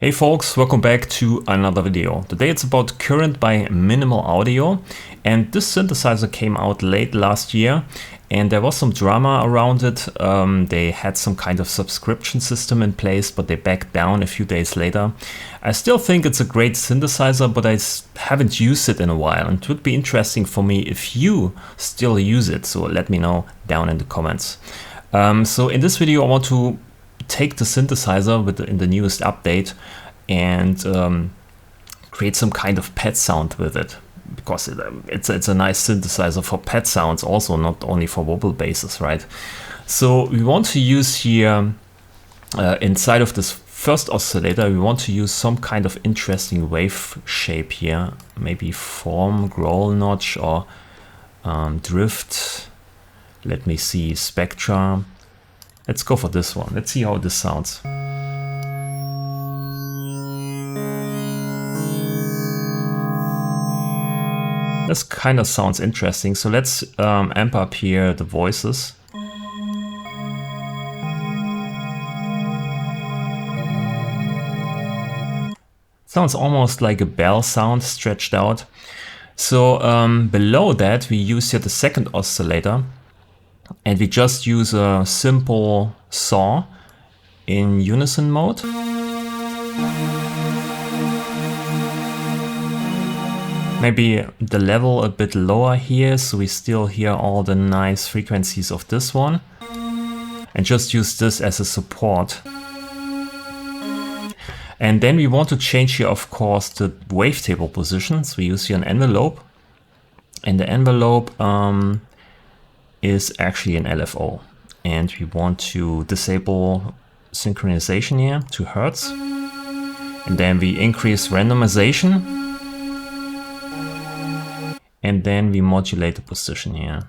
Hey folks, welcome back to another video. Today it's about Current by MinimalAudio, and this synthesizer came out late last year and there was some drama around it. They had some kind of subscription system in place, but they backed down a few days later. I still think it's a great synthesizer, but I haven't used it in a while, and it would be interesting for me if you still use it, so let me know down in the comments. So in this video I want to take the synthesizer in the newest update and create some kind of pad sound with it, because it's a nice synthesizer for pad sounds also, not only for wobble basses, right? So we want to use here inside of this first oscillator, we want to use some kind of interesting wave shape here, maybe form, growl notch, or drift. Let me see, spectra. Let's go for this one. Let's see how this sounds. This kind of sounds interesting. So let's amp up here the voices. Sounds almost like a bell sound stretched out. So below that we use here the second oscillator. And we just use a simple saw in unison mode. Maybe the level a bit lower here, so we still hear all the nice frequencies of this one. And just use this as a support. And then we want to change here, of course, the wavetable position. So we use here an envelope. And the envelope is actually an LFO, and we want to disable synchronization here to Hertz, and then we increase randomization, and then we modulate the position here.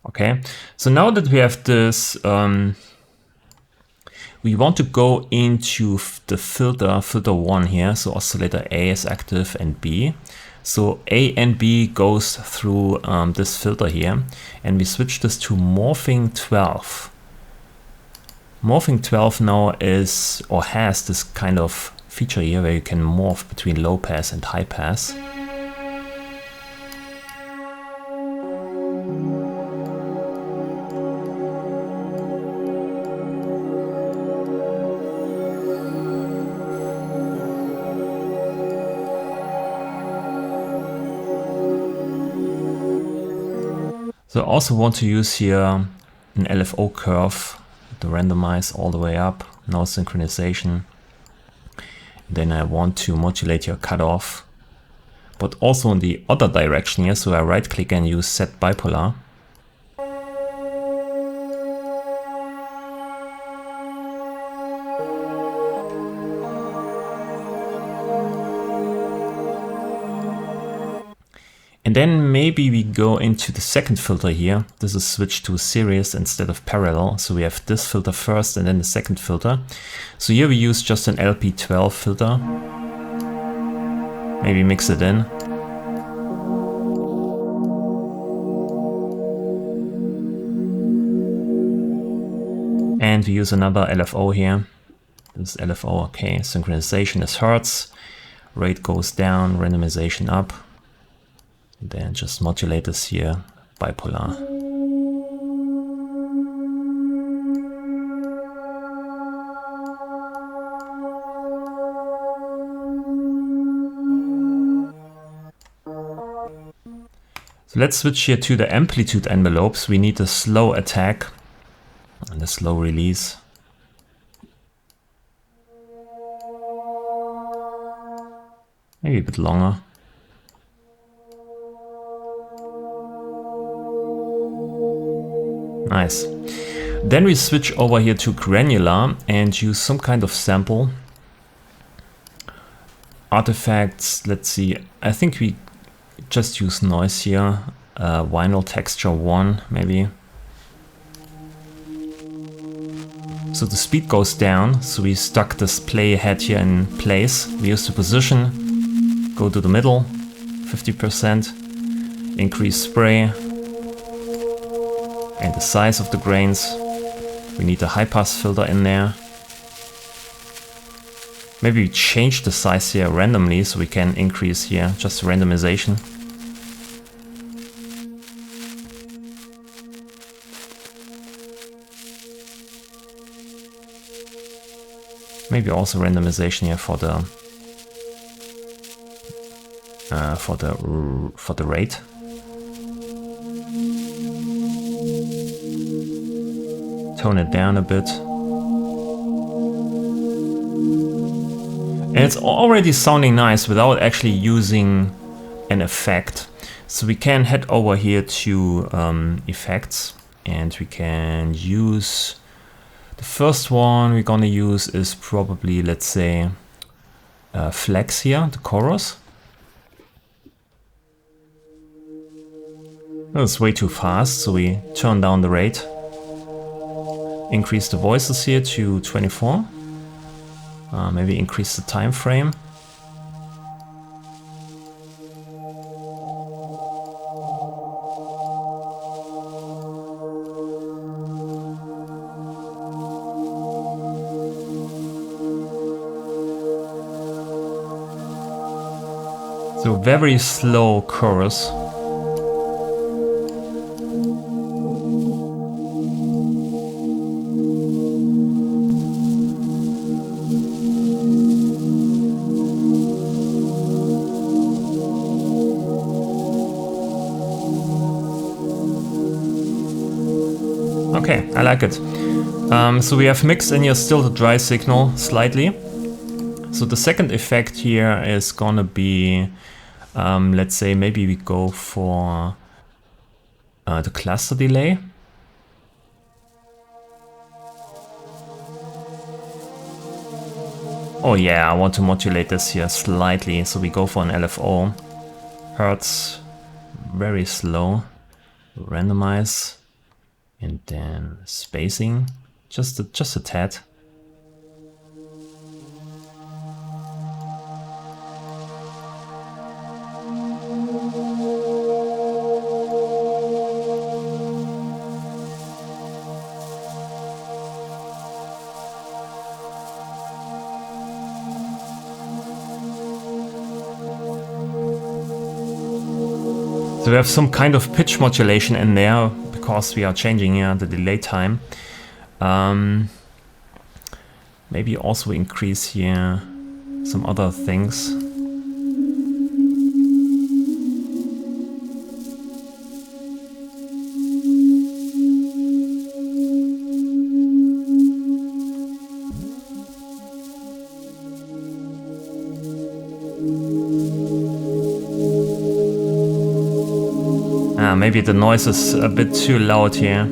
Okay, so now that we have this, we want to go into the filter 1 here. So oscillator A is active and B. So A and B goes through this filter here, and we switch this to morphing 12. Morphing 12 now is, or has this kind of feature here where you can morph between low pass and high pass. So I also want to use here an LFO curve to randomize all the way up, no synchronization. Then I want to modulate your cutoff, but also in the other direction here. So I right click and use set bipolar. And then maybe we go into the second filter here. This is switched to series instead of parallel. So we have this filter first and then the second filter. So here we use just an LP12 filter. Maybe mix it in. And we use another LFO here. This LFO, okay, synchronization is Hertz. Rate goes down, randomization up. Then just modulate this here, bipolar. So let's switch here to the amplitude envelopes. We need a slow attack and a slow release. Maybe a bit longer. Nice. Then we switch over here to granular and use some kind of sample. Artifacts, let's see, I think we just use noise here. Vinyl texture 1 maybe. So the speed goes down, so we stuck this playhead here in place. We use the position, go to the middle, 50%, increase spray, and the size of the grains. We need a high pass filter in there. Maybe we change the size here randomly so we can increase here, just randomization. Maybe also randomization here for the rate. Tone it down a bit. And it's already sounding nice without actually using an effect. So we can head over here to effects, and we can use the first one we're gonna use is probably, let's say, flex here, the chorus. That's way too fast, so we turn down the rate. Increase the voices here to 24. Maybe increase the time frame. So very slow chorus. Okay, I like it. So we have mixed in here still the dry signal slightly. So the second effect here is gonna be, let's say maybe we go for the cluster delay. Oh yeah, I want to modulate this here slightly, so we go for an LFO. Hertz, very slow, randomize. And then spacing, just a tad. So we have some kind of pitch modulation in there, because we are changing here the delay time. Maybe also increase here some other things. Maybe the noise is a bit too loud here.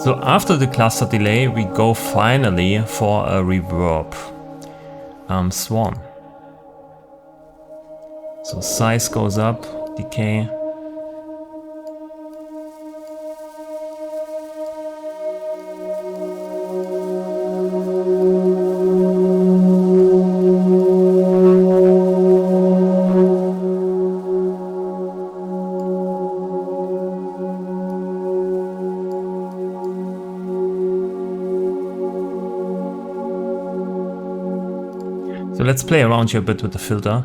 So after the cluster delay, we go finally for a reverb. Swarm. So size goes up, decay. So let's play around here a bit with the filter.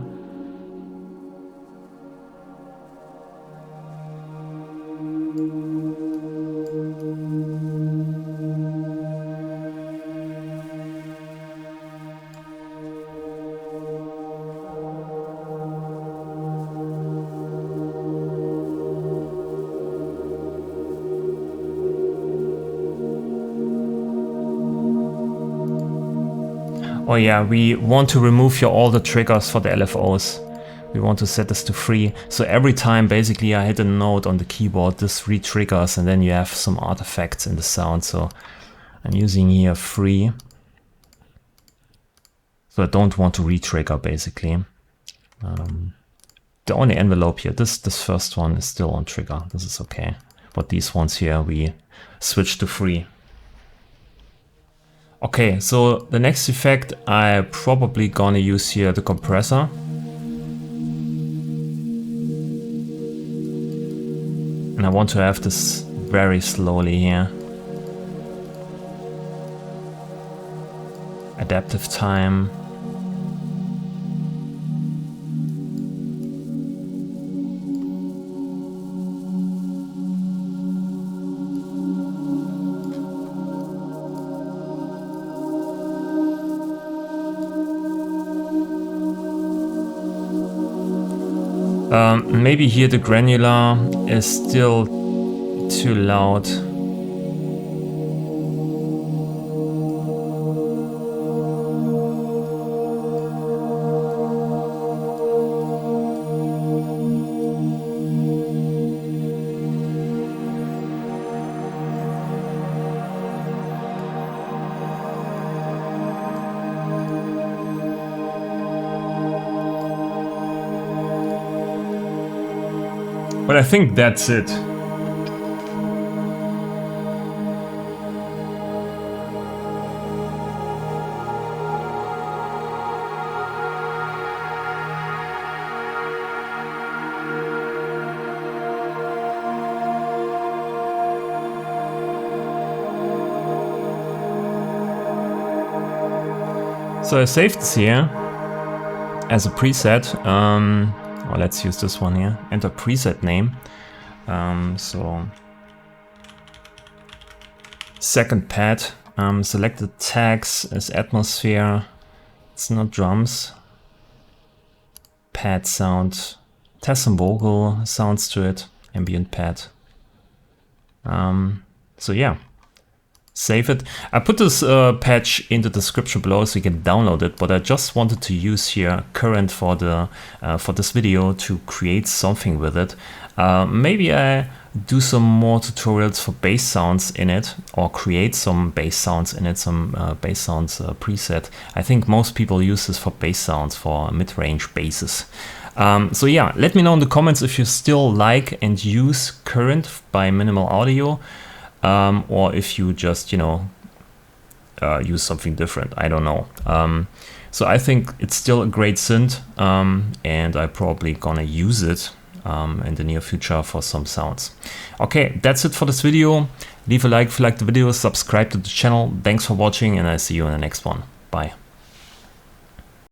Oh yeah, we want to remove here all the triggers for the LFOs. We want to set this to free. So every time basically I hit a note on the keyboard, this re-triggers, and then you have some artifacts in the sound. So I'm using here free. So I don't want to re-trigger basically. the only envelope here, this first one is still on trigger. This is okay. But these ones here, we switch to free. Okay, so the next effect I probably gonna use here the compressor. And I want to have this very slowly here. Adaptive time. Maybe here the granular is still too loud. But I think that's it. So I saved this here as a preset. Well, let's use this one here. Enter preset name. So second pad. Selected tags as atmosphere. It's not drums. Pad sound. It has some vocal sounds to it. Ambient pad. So yeah. Save it. I put this patch in the description below so you can download it, but I just wanted to use here Current for the for this video to create something with it. Maybe I do some more tutorials for bass sounds in it, or create some bass sounds in it, some bass sounds preset. I think most people use this for bass sounds, for mid-range basses. So yeah, let me know in the comments if you still like and use Current by MinimalAudio. Or if you just, you know, use something different. I don't know. So I think it's still a great synth, and I'm probably gonna use it in the near future for some sounds. Okay, that's it for this video. Leave a like if you liked the video, subscribe to the channel. Thanks for watching, and I see you in the next one. Bye.